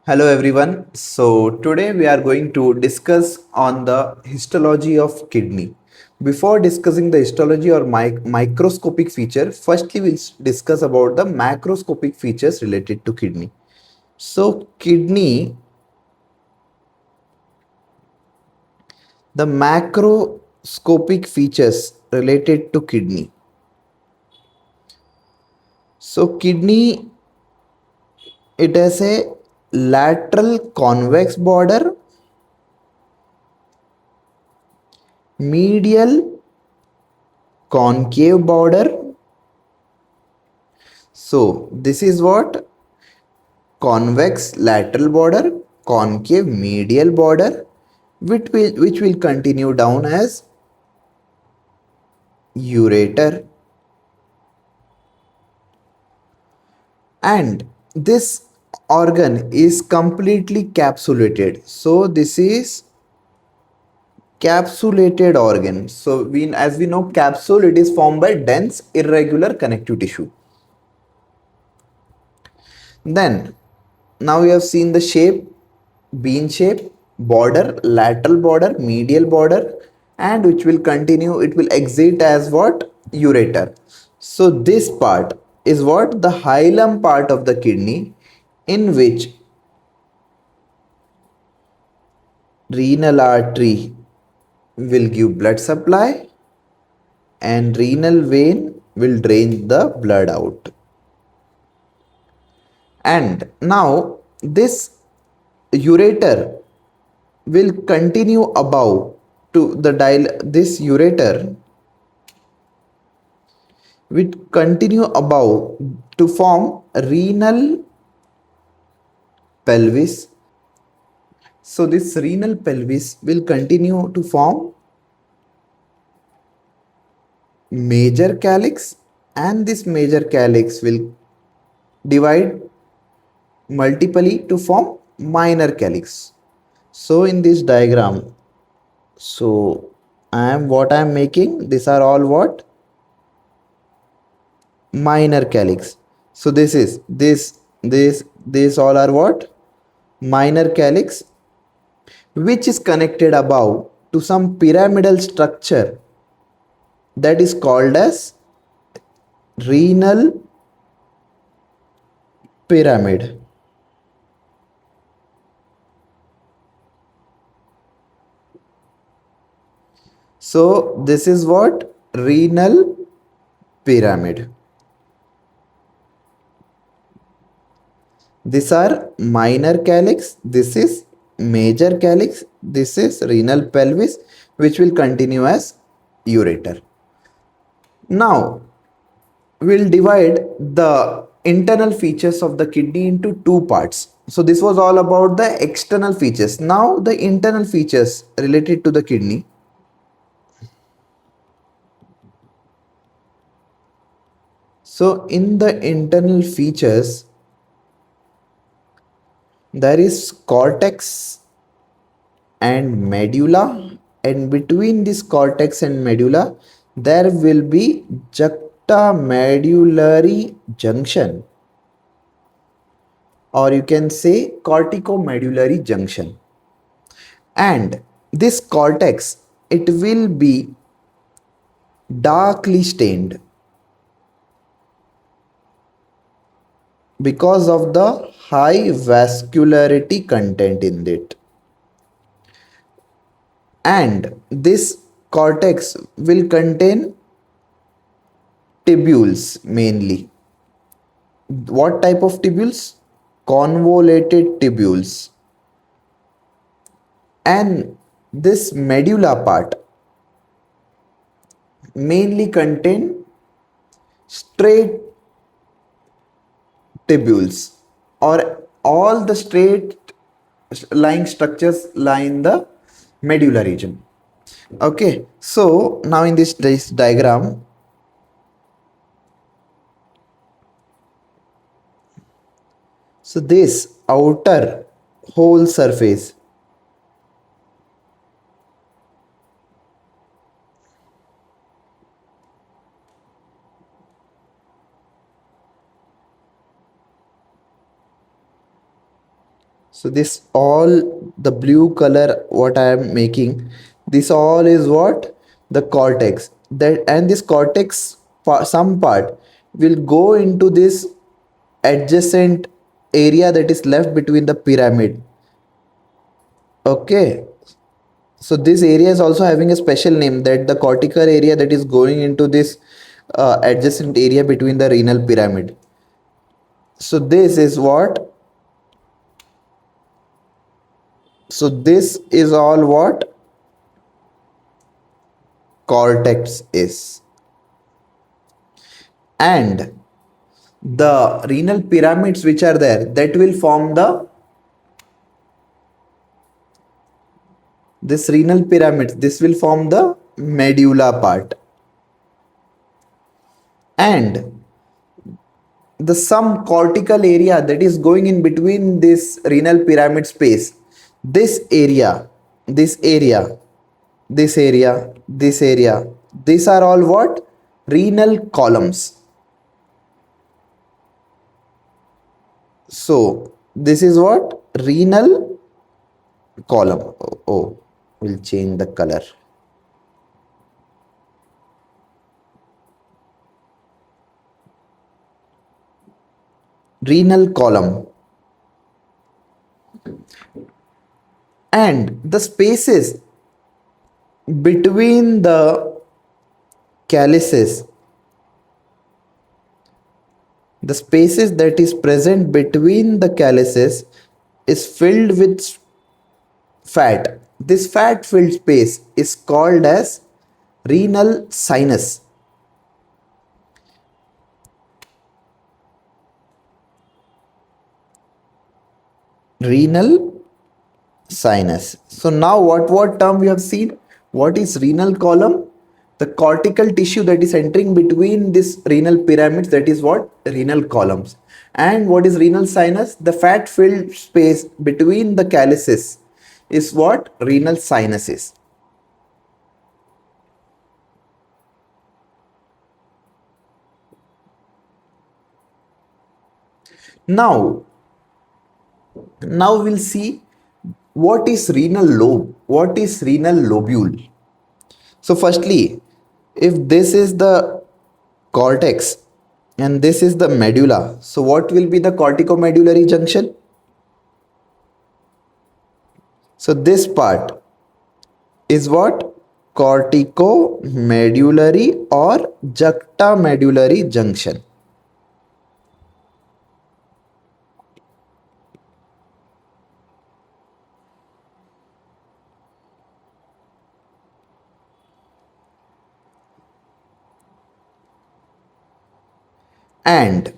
Hello everyone. So today we are going to discuss on the histology of kidney. Before discussing the histology or microscopic feature, firstly we'll discuss about the macroscopic features related to kidney. So the macroscopic features related to kidney. So kidney, it has a lateral convex border, medial concave border. So this is what convex lateral border, concave medial border, which will continue down as ureter. And this organ is completely capsulated. So this is capsulated organ. So as we know, capsule, it is formed by dense irregular connective tissue. Then now you have seen the shape, bean shape, border, lateral border, medial border, and which will continue, it will exit as what? Ureter. So this part is what? The hilum part of the kidney, in which renal artery will give blood supply and renal vein will drain the blood out. And now this ureter will continue above to the this ureter will continue above to form renal pelvis. So this renal pelvis will continue to form major calyx, and this major calyx will divide multiply to form minor calyx. So in this diagram, so I am making, these are all what? Minor calyx. So this all are what? Minor calyx, which is connected above to some pyramidal structure that is called as renal pyramid. So this is what? Renal pyramid. These are minor calyx, this is major calyx, this is renal pelvis, which will continue as ureter. Now we'll divide the internal features of the kidney into two parts. So this was all about the external features. Now the internal features related to the kidney. So in the internal features, there is cortex and medulla, and between this cortex and medulla there will be juxtamedullary junction, or you can say corticomedullary junction. And this cortex, it will be darkly stained because of the high vascularity content in it. And this cortex will contain tubules mainly. What type of tubules? Convoluted tubules. And this medulla part mainly contain straight tubules, or all the straight lying structures lie in the medulla region. Okay, so now in this diagram, so this outer whole surface, So this all, the blue color what I am making, this all is what? The cortex. That, and this cortex some part will go into this adjacent area that is left between the pyramid. Okay, so this area is also having a special name, that the cortical area that is going into this adjacent area between the renal pyramid. So this is what? So this is all what cortex is. And the renal pyramids which are there, that will form the, this renal pyramids, this will form the medulla part. And the some cortical area that is going in between this renal pyramid space, this area, this area, this area, this area, these are all what? Renal columns. So this is what? Renal column. Oh, we'll change the color. Renal column. And the spaces between the calyces, the spaces that is present between the calyces is filled with fat. This fat filled space is called as renal sinus. Renal sinus. So now what term we have seen? What is renal column? The cortical tissue that is entering between this renal pyramids, that is what? Renal columns. And what is renal sinus? The fat filled space between the calyces is what? Renal sinuses. Now we'll see what is renal lobe, what is renal lobule. So firstly, if this is the cortex and this is the medulla, so what will be the corticomedullary junction? So this part is what? Corticomedullary or juxtamedullary junction. And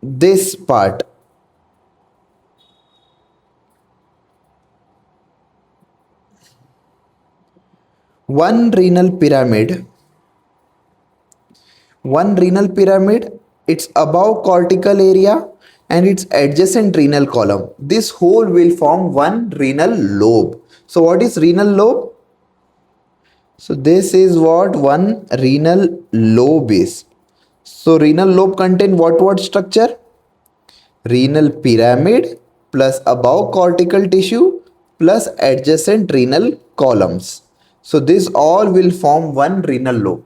this part one renal pyramid, it's above cortical area and its adjacent renal column. This whole will form one renal lobe. So what is renal lobe? So this is what one renal lobe is. So renal lobe contain what structure? Renal pyramid plus above cortical tissue plus adjacent renal columns. So this all will form one renal lobe.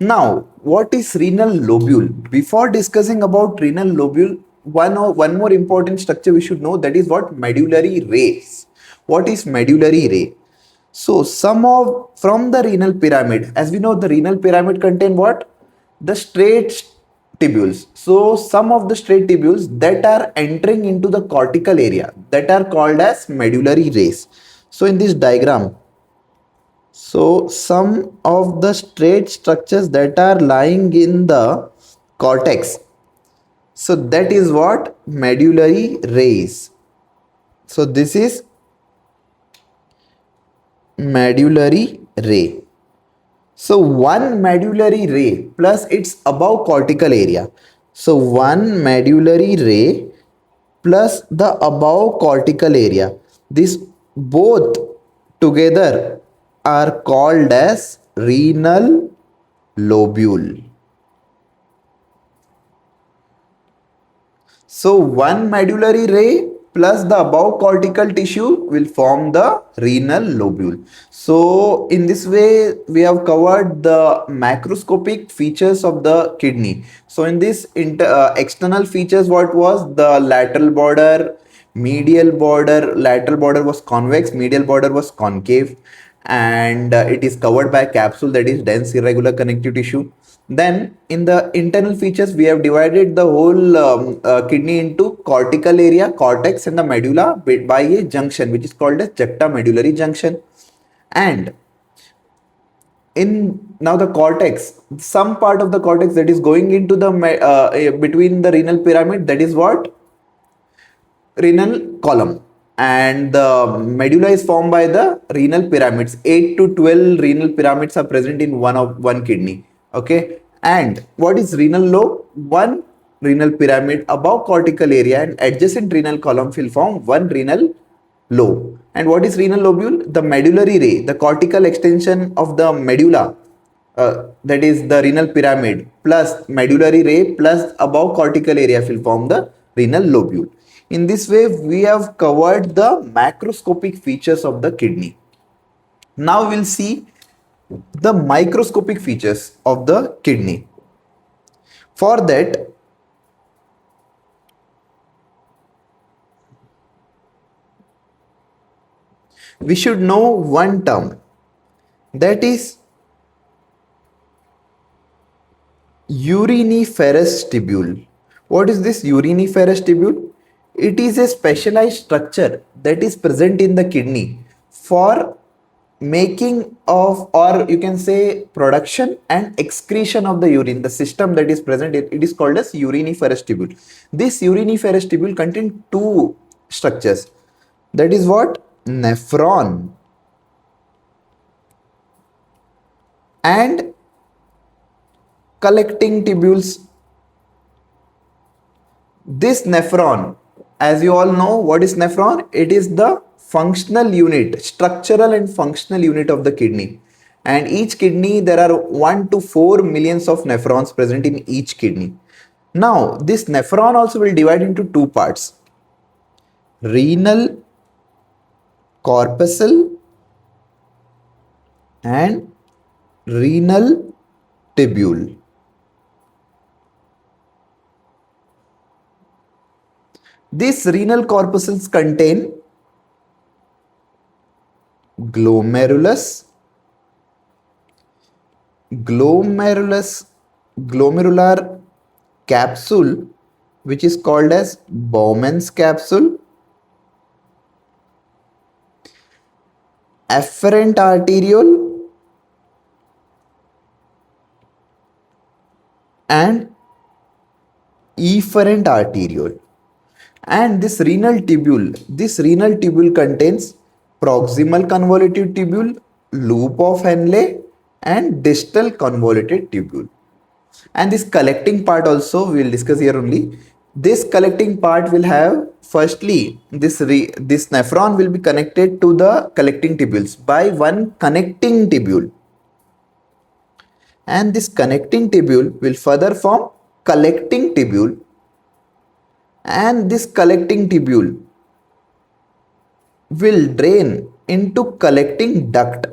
Now, what is renal lobule? Before discussing about renal lobule, one more important structure we should know, that is what? Medullary rays. What is medullary ray? So from the renal pyramid, as we know, the renal pyramid contain what? The straight tubules. So some of the straight tubules that are entering into the cortical area, that are called as medullary rays. So in this diagram, so some of the straight structures that are lying in the cortex, so that is what? Medullary rays. So this is medullary ray. So one medullary ray plus its above cortical area. So one medullary ray plus the above cortical area. These both together are called as renal lobule. So one medullary ray plus the above cortical tissue will form the renal lobule. So in this way we have covered the macroscopic features of the kidney. So in this external features, what was the lateral border, medial border? Lateral border was convex, medial border was concave, and it is covered by capsule, that is dense irregular connective tissue. Then in the internal features, we have divided the whole kidney into cortical area, cortex, and the medulla by a junction which is called as juxtamedullary junction. And in now the cortex, some part of the cortex that is going into the between the renal pyramid, that is what? Renal column. And the medulla is formed by the renal pyramids. 8 to 12 renal pyramids are present in one kidney. Okay. And what is renal lobe? One renal pyramid above cortical area and adjacent renal column will form one renal lobe. And what is renal lobule? The medullary ray, the cortical extension of the medulla, that is the renal pyramid, plus medullary ray plus above cortical area will form the renal lobule. In this way, we have covered the macroscopic features of the kidney. Now we'll see the microscopic features of the kidney. For that, we should know one term, that is uriniferous tubule. What is this uriniferous tubule? It is a specialized structure that is present in the kidney for making of, or you can say production and excretion of the urine. The system that is present, it is called as uriniferous tubule. This uriniferous tubule contains two structures, that is what? Nephron and collecting tubules. This nephron, as you all know, what is nephron? It is the functional unit, structural and functional unit of the kidney. And each kidney, there are 1 to 4 millions of nephrons present in each kidney. Now, this nephron also will divide into two parts, renal corpuscle and renal tubule. These renal corpuscles contain glomerulus, glomerular capsule, which is called as Bowman's capsule, afferent arteriole, and efferent arteriole. And this renal tubule contains proximal convoluted tubule, loop of Henle, and distal convoluted tubule. And this collecting part also we will discuss here only. This collecting part will have, firstly, this nephron will be connected to the collecting tubules by one connecting tubule, and this connecting tubule will further form collecting tubule, and this collecting tubule will drain into collecting duct.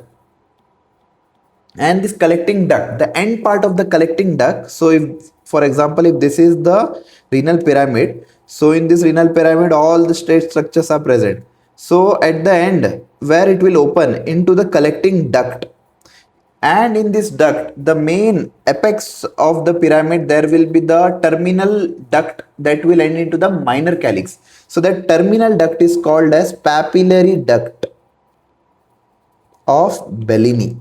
And this collecting duct, the end part of the collecting duct, so if, for example, if this is the renal pyramid, so in this renal pyramid all the straight structures are present. So at the end where it will open into the collecting duct, and in this duct, the main apex of the pyramid, there will be the terminal duct that will end into the minor calyx. So that terminal duct is called as papillary duct of Bellini.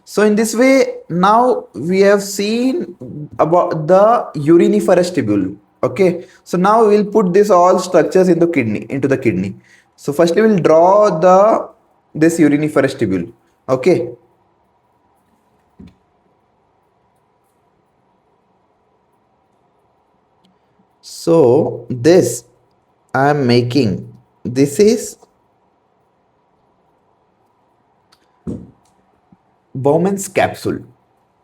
So in this way, now we have seen about the uriniferous tubule. Okay, so now we will put this all structures into the kidney. So firstly we will draw this uriniferous tubule. Okay. So this I am making, this is Bowman's capsule,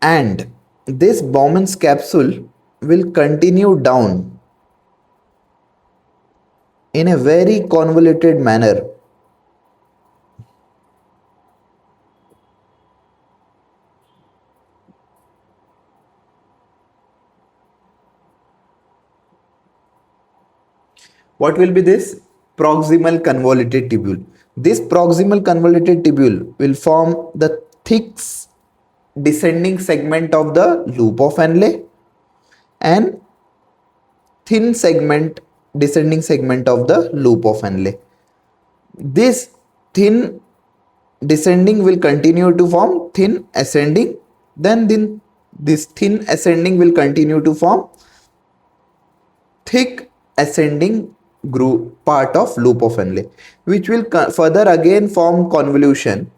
and this Bowman's capsule will continue down in a very convoluted manner. What will be this? Proximal convoluted tubule. This proximal convoluted tubule will form the thick descending segment of the loop of Henle and thin segment descending segment of the loop of Henle. This thin descending will continue to form thin ascending, then this thin ascending will continue to form thick ascending group part of loop of Henle, which will further again form convolution.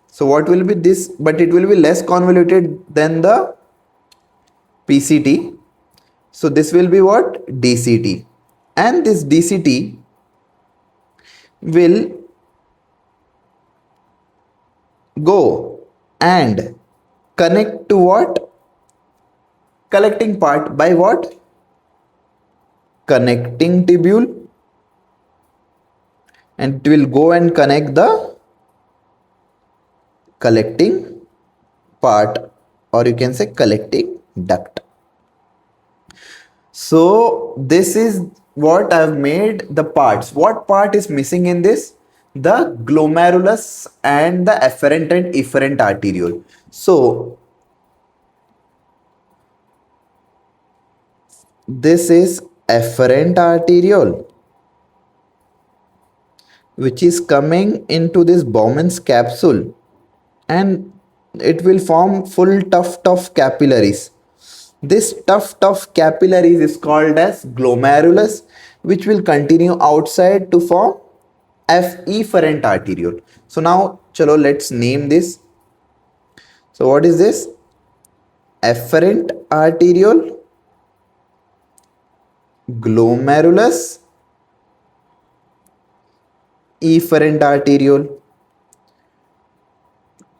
So what will be this? But it will be less convoluted than the PCT. So this will be what? DCT. And this DCT will go and connect to what? Collecting part by what? Connecting tubule, and it will go and connect the collecting part, or you can say collecting duct. So this is what I've made the parts. What part is missing in this? The glomerulus and the afferent and efferent arteriole. So this is afferent arteriole, which is coming into this Bowman's capsule, and it will form full tuft of capillaries. This tuft of capillaries is called as glomerulus, which will continue outside to form efferent arteriole. So now chalo, let's name this. So what is this? Afferent arteriole, glomerulus, efferent arteriole.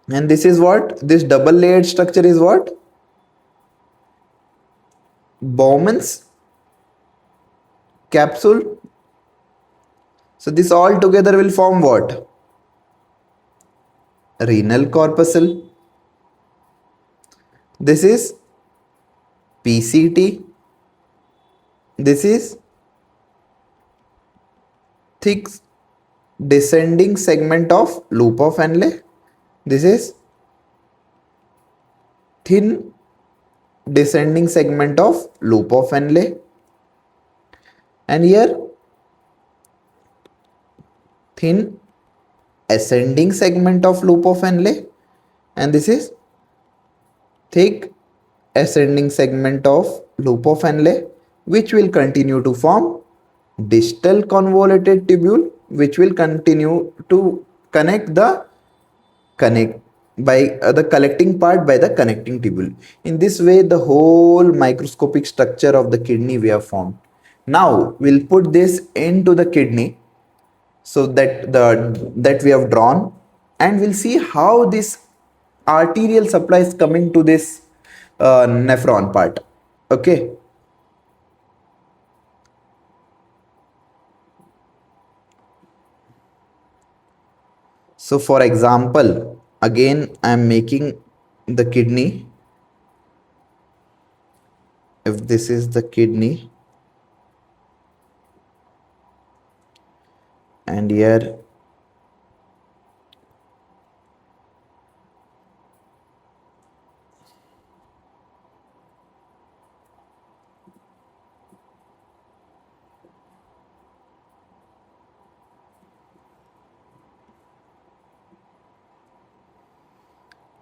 And this is what? This double layered structure is what? Bowman's capsule. So this all together will form what? Renal corpuscle. This is PCT. This is thick descending segment of loop of Henle. This is thin descending segment of loop of Henle, and here thin ascending segment of loop of Henle, and this is thick ascending segment of loop of Henle, which will continue to form distal convoluted tubule, which will continue to connect the collecting part by the connecting tubule. In this way, the whole microscopic structure of the kidney we have formed. Now we'll put this into the kidney, so that we have drawn, and we'll see how this arterial supply is coming to this nephron part. Okay. So for example, again I am making the kidney. If this is the kidney, and here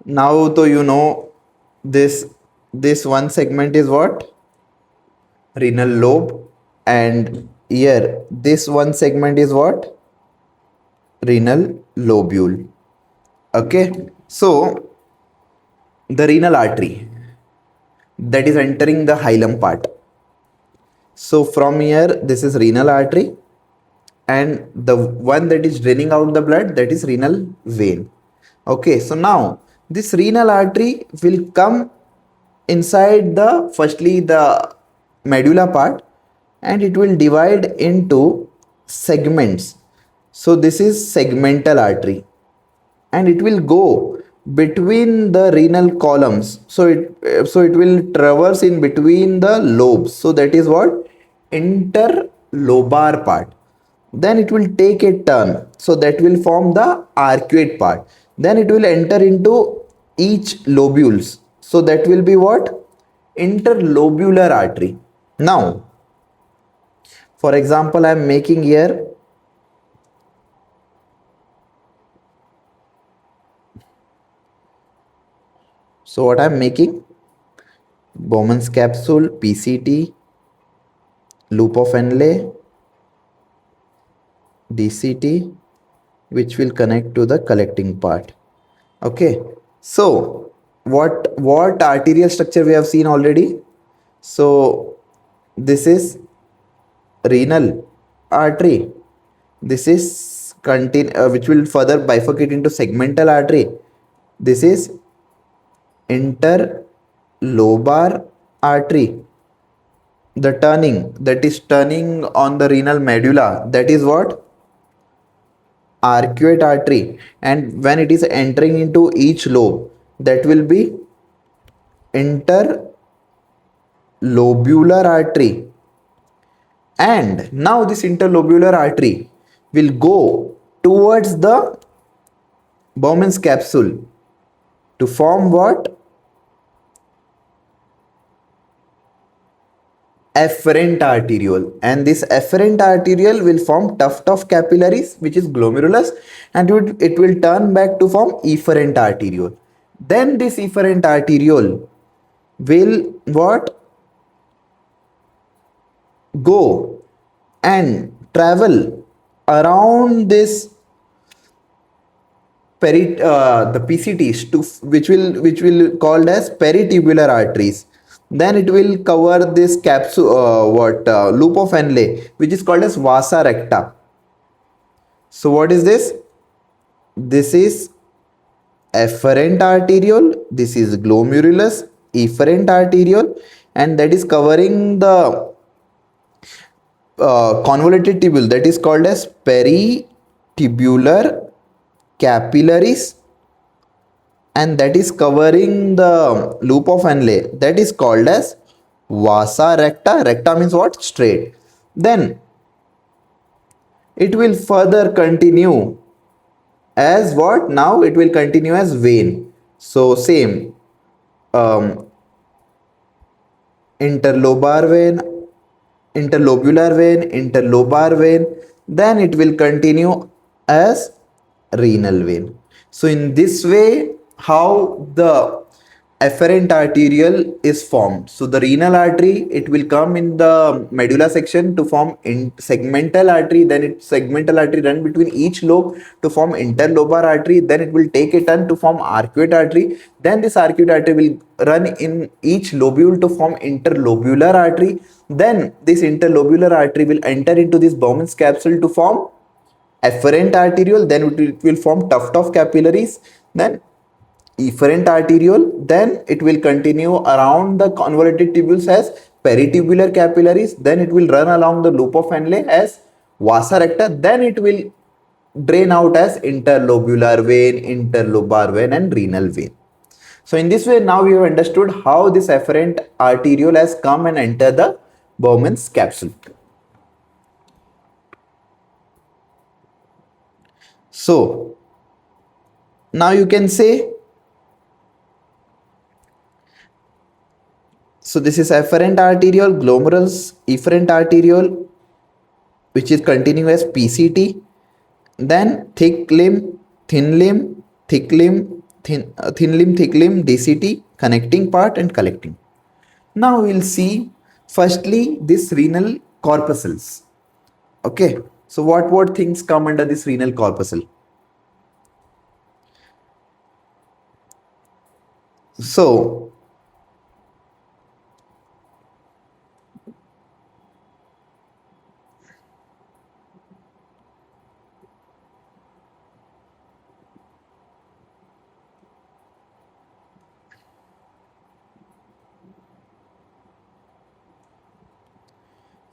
now, so you know this one segment is what? Renal lobe, and here this one segment is what? Renal lobule. Okay, so the renal artery that is entering the hilum part. So from here, this is renal artery, and the one that is draining out the blood, that is renal vein. Okay, so now this renal artery will come inside the firstly the medulla part, and it will divide into segments. So this is segmental artery, and it will go between the renal columns. So it will traverse in between the lobes. So that is what interlobar part. Then it will take a turn, so that will form the arcuate part. Then it will enter into each lobules, so that will be what interlobular artery. Now for example, I am making here, so what I am making, Bowman's capsule, PCT, loop of Henle, DCT, which will connect to the collecting part. Okay, so what arterial structure we have seen already. So this is renal artery, this is which will further bifurcate into segmental artery. This is interlobar artery. The turning, that is turning on the renal medulla, that is what arcuate artery. And when it is entering into each lobe, that will be interlobular artery. And now this interlobular artery will go towards the Bowman's capsule to form what afferent arteriole, and this afferent arteriole will form tuft of capillaries, which is glomerulus, and it will turn back to form efferent arteriole. Then this efferent arteriole will what go and travel around this the PCTs to which will called as peritubular arteries. Then it will cover this capsule, loop of Henle, which is called as vasa recta. So what is this? This is afferent arteriole, this is glomerulus, efferent arteriole, and that is covering the convoluted tubule, that is called as peritubular capillaries, and that is covering the loop of Henle, that is called as vasa recta. Recta means what? Straight. Then it will further continue as what? Now it will continue as vein. So same, um, interlobar vein, interlobular vein, interlobar vein, then it will continue as renal vein. So in this way, how the afferent arteriole is formed. So the renal artery, it will come in the medulla section to form in segmental artery, then it segmental artery run between each lobe to form interlobar artery, then it will take a turn to form arcuate artery, then this arcuate artery will run in each lobule to form interlobular artery, then this interlobular artery will enter into this Bowman's capsule to form afferent arteriole, then it will form tuft of capillaries, then efferent arteriole, then it will continue around the convoluted tubules as peritubular capillaries, then it will run along the loop of Henle as vasa recta, then it will drain out as interlobular vein, interlobar vein, and renal vein. So in this way, now we have understood how this afferent arteriole has come and entered the Bowman's capsule. So now you can say, so this is afferent arteriole, glomerulus, efferent arteriole, which is continuous PCT, then thick limb, thin limb, thick limb, thin limb, thick limb, DCT, connecting part and collecting. Now we'll see firstly this renal corpuscles. Okay, so what things come under this renal corpuscle? So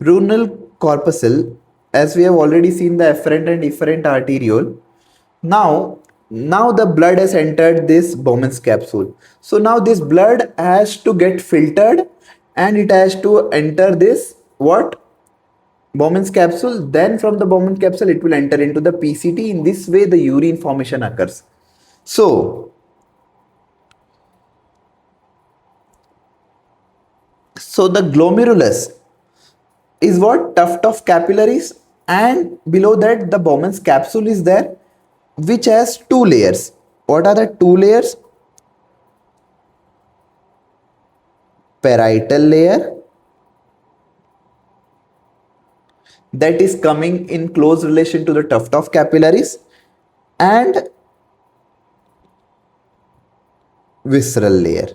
Renal corpuscle, as we have already seen the afferent and efferent arteriole. Now the blood has entered this Bowman's capsule. So now this blood has to get filtered and it has to enter this what? Bowman's capsule. Then from the Bowman capsule it will enter into the PCT. In this way the urine formation occurs. So the glomerulus is what? Tuft of capillaries, and below that the Bowman's capsule is there, which has two layers. What are the two layers? Parietal layer, that is coming in close relation to the tuft of capillaries, and visceral layer.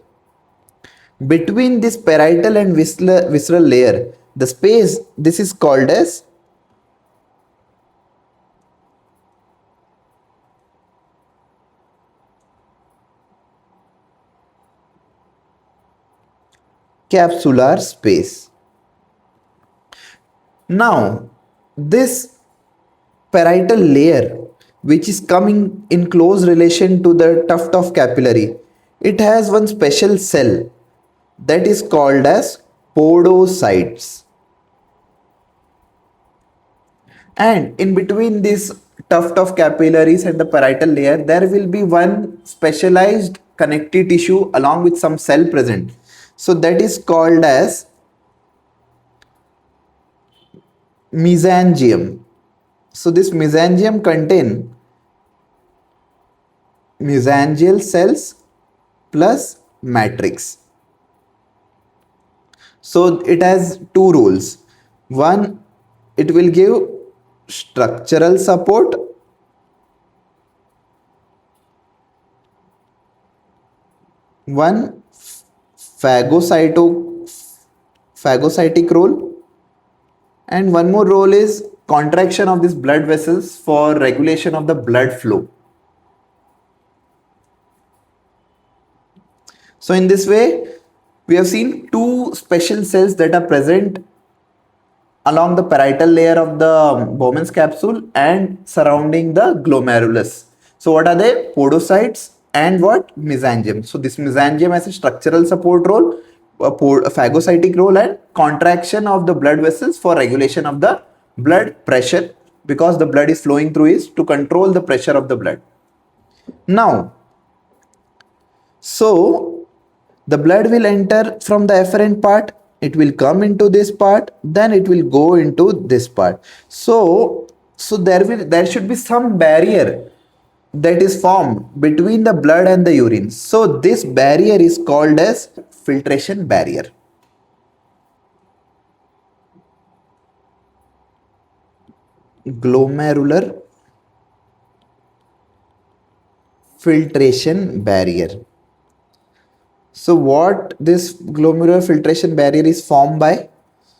Between this parietal and visceral layer, the space, this is called as capsular space. Now this parietal layer, which is coming in close relation to the tuft of capillary, it has one special cell that is called as podocytes. And in between this tuft of capillaries and the parietal layer, there will be one specialized connective tissue along with some cell present. So that is called as mesangium. So this mesangium contain mesangial cells plus matrix. So it has two roles. One, it will give structural support, one phagocytic role, and one more role is contraction of these blood vessels for regulation of the blood flow. So in this way we have seen two special cells that are present along the parietal layer of the Bowman's capsule and surrounding the glomerulus. So what are they? Podocytes and what? Mesangium. So this mesangium has a structural support role, a phagocytic role, and contraction of the blood vessels for regulation of the blood pressure, because the blood is flowing through is to control the pressure of the blood. Now, so the blood will enter from the afferent part, it will come into this part, then it will go into this part. So there should be some barrier that is formed between the blood and the urine. So this barrier is called as filtration barrier. Glomerular filtration barrier. So what this glomerular filtration barrier is formed by?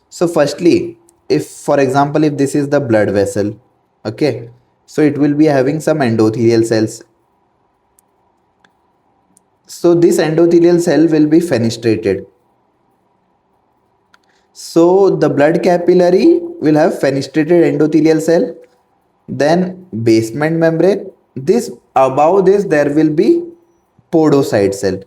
So firstly, if for example if this is the blood vessel, okay, so it will be having some endothelial cells. So this endothelial cell will be fenestrated. So the blood capillary will have fenestrated endothelial cell, then basement membrane. This above this there will be podocyte cell.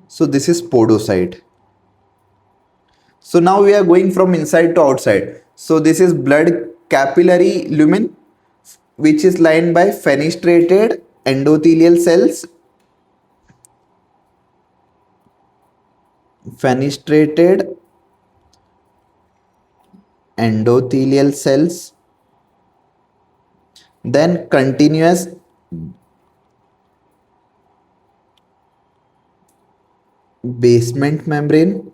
So this is podocyte. So now we are going from inside to outside. So this is blood capillary lumen, which is lined by fenestrated endothelial cells. Fenestrated endothelial cells. Then continuous basement membrane,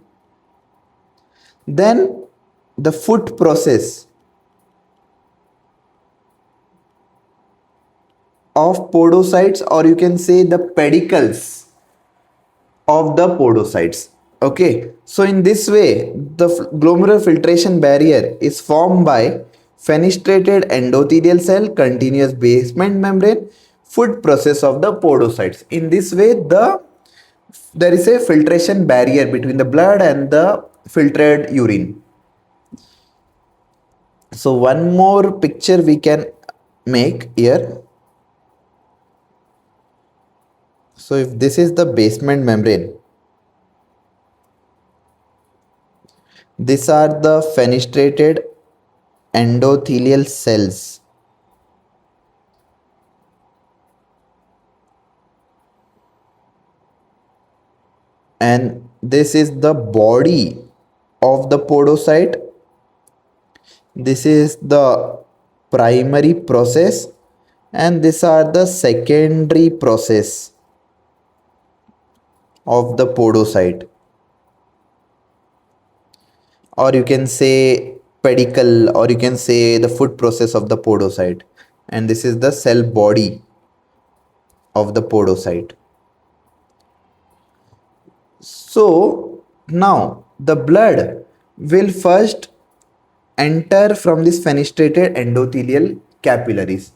then the foot process of podocytes, or you can say the pedicles of the podocytes. Okay, so in this way, the glomerular filtration barrier is formed by fenestrated endothelial cell, continuous basement membrane, food process of the podocytes. In this way, there is a filtration barrier between the blood and the filtered urine. So one more picture we can make here. So if this is the basement membrane, these are the fenestrated endothelial cells, and this is the body of the podocyte. This is the primary process, and these are the secondary process of the podocyte, or you can say pedicle, or you can say the food process of the podocyte, and this is the cell body of the podocyte. So now the blood will first enter from this fenestrated endothelial capillaries.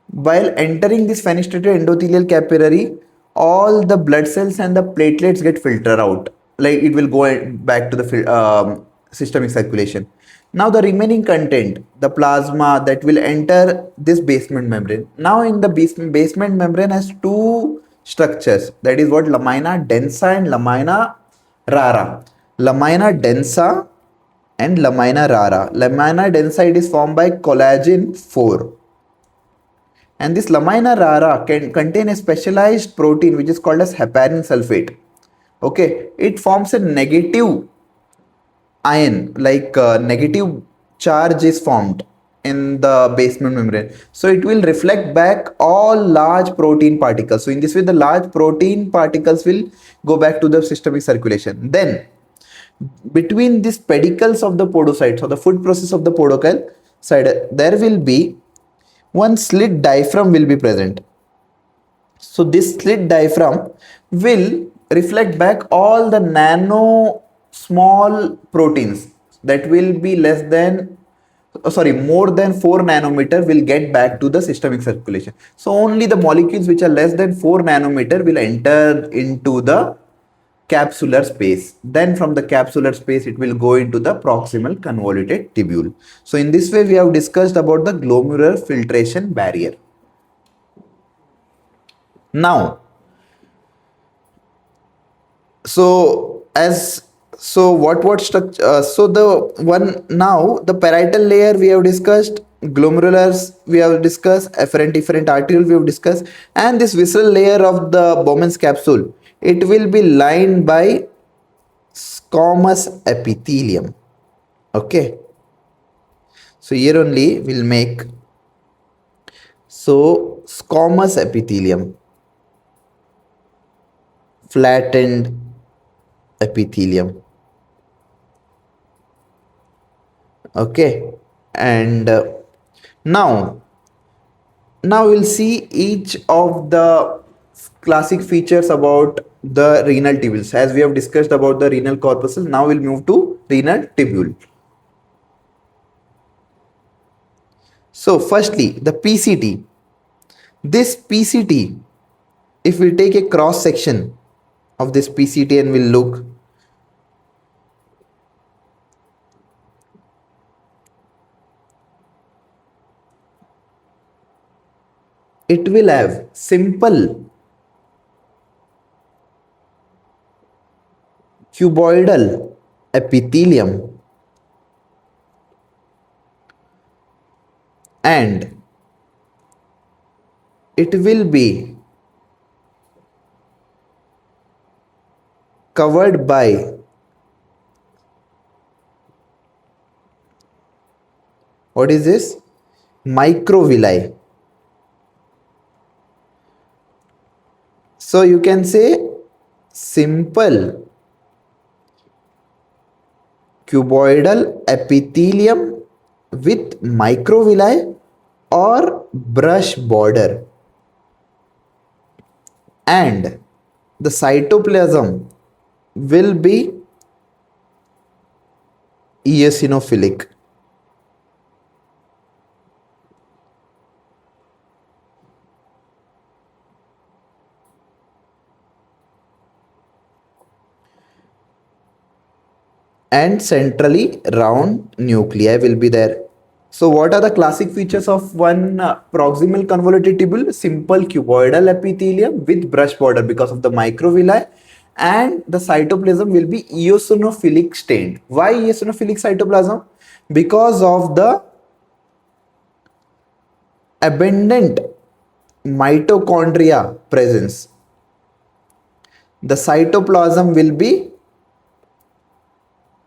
While entering this fenestrated endothelial capillary, all the blood cells and the platelets get filtered out. Like it will go back to the systemic circulation. Now the remaining content, the plasma that will enter this basement membrane. Now in the basement membrane has two structures. That is what lamina densa and lamina rara. Lamina densa and lamina rara. Lamina densa, it is formed by collagen 4. And this lamina rara can contain a specialized protein which is called as heparin sulfate. Okay, it forms a negative ion, like negative charge is formed in the basement membrane. So it will reflect back all large protein particles. So in this way, the large protein particles will go back to the systemic circulation. Then between these pedicles of the podocytes, or the food process of the podocyte, there will be one slit diaphragm will be present. So this slit diaphragm will reflect back all the nano small proteins that will be less than more than 4 nanometer will get back to the systemic circulation. So only the molecules which are less than 4 nanometer will enter into the capsular space. Then from the capsular space, it will go into the proximal convoluted tubule. So in this way, we have discussed about the glomerular filtration barrier. Now, what structure? So the one now the parietal layer we have discussed, glomerulars we have discussed, efferent arteriole we have discussed, and this visceral layer of the Bowman's capsule, it will be lined by squamous epithelium. Okay, so here only we'll make squamous epithelium, flattened epithelium. Okay, and now we'll see each of the classic features about the renal tubules. As we have discussed about the renal corpuscle, now we'll move to renal tubule. So firstly, the PCT. This PCT, if we take a cross section of this PCT and we'll look, it will have simple cuboidal epithelium and it will be covered by what is this? Microvilli. So you can say simple cuboidal epithelium with microvilli or brush border, and the cytoplasm will be eosinophilic. And centrally round nuclei will be there. So what are the classic features of one proximal convoluted tubule? Simple cuboidal epithelium with brush border because of the microvilli, and the cytoplasm will be eosinophilic stained. Why eosinophilic cytoplasm? Because of the abundant mitochondria presence. The cytoplasm will be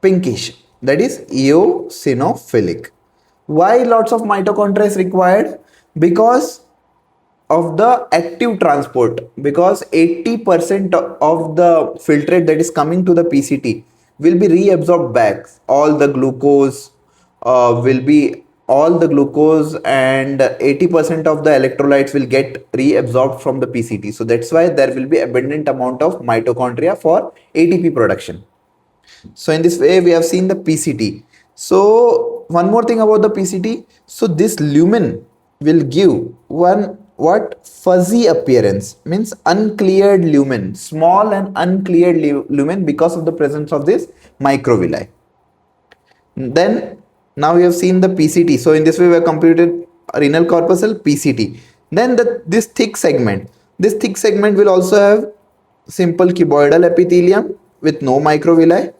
pinkish, that is eosinophilic. Why lots of mitochondria is required? Because of the active transport, because 80% of the filtrate that is coming to the PCT will be reabsorbed back. All the glucose will be all the glucose, and 80% of the electrolytes will get reabsorbed from the PCT. So that's why there will be abundant amount of mitochondria for ATP production. So in this way we have seen the PCT. So one more thing about the PCT. So this lumen will give one what fuzzy appearance, means uncleared lumen, small and uncleared lumen because of the presence of this microvilli. Then now we have seen the PCT. So in this way we have completed renal corpuscle, PCT. Then this thick segment. This thick segment will also have simple cuboidal epithelium with no microvilli.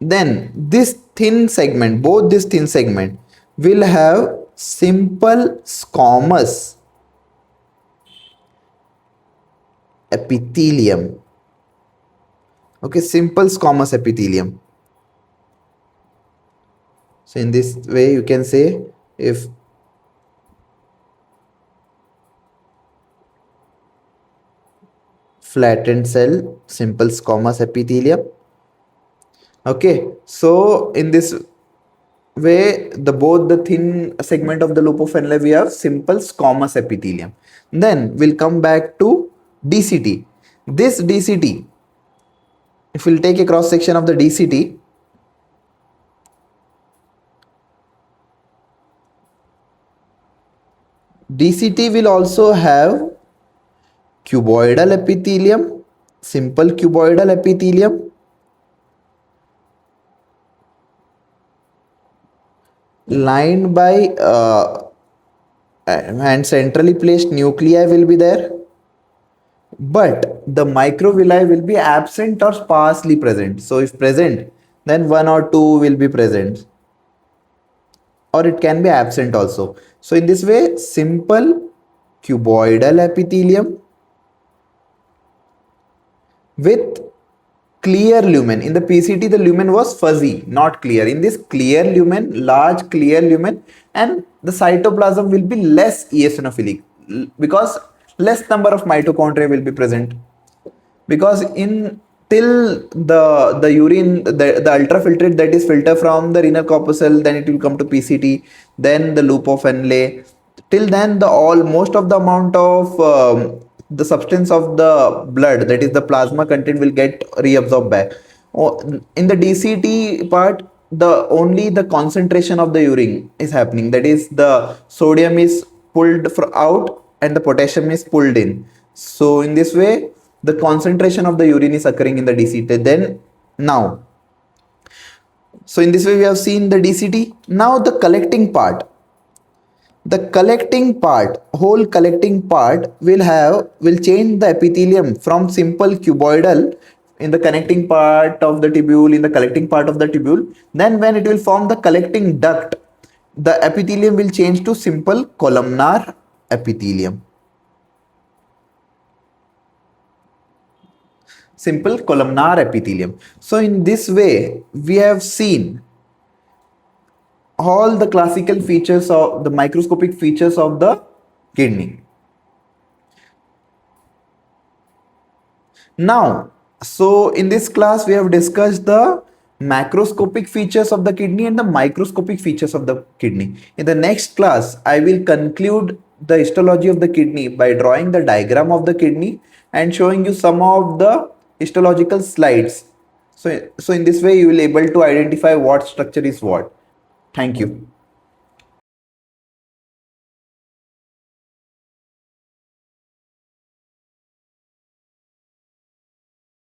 Then this thin segment, both this thin segment will have simple squamous epithelium. Okay, simple squamous epithelium. So in this way you can say, if flattened cell, simple squamous epithelium. Okay, so in this way both the thin segment of the loop of Henle we have simple squamous epithelium. Then we'll come back to DCT. This DCT, if we'll take a cross section of the DCT, DCT will also have cuboidal epithelium, simple cuboidal epithelium, lined by and centrally placed nuclei will be there, but the microvilli will be absent or sparsely present. So if present, then one or two will be present, or it can be absent also. So in this way, simple cuboidal epithelium with clear lumen. In the PCT the lumen was fuzzy, not clear. In this clear lumen, large clear lumen, and the cytoplasm will be less eosinophilic because less number of mitochondria will be present. Because in till the urine, the ultrafiltrate that is filtered from the renal corpuscle, then it will come to PCT, then the loop of Henle. Till then the most of the amount of the substance of the blood, that is the plasma content, will get reabsorbed back. In the DCT part, only the concentration of the urine is happening, that is the sodium is pulled out and the potassium is pulled in. So in this way the concentration of the urine is occurring in the DCT. Then now, so in this way we have seen the DCT. Now the collecting part, whole collecting part will change the epithelium from simple cuboidal in the connecting part of the tubule, in the collecting part of the tubule. Then when it will form the collecting duct, the epithelium will change to simple columnar epithelium. Simple columnar epithelium. So in this way we have seen all the classical features of the microscopic features of the kidney. Now, so in this class we have discussed the macroscopic features of the kidney and the microscopic features of the kidney. In the next class I will conclude the histology of the kidney by drawing the diagram of the kidney and showing you some of the histological slides So in this way you will able to identify what structure is what. Thank you.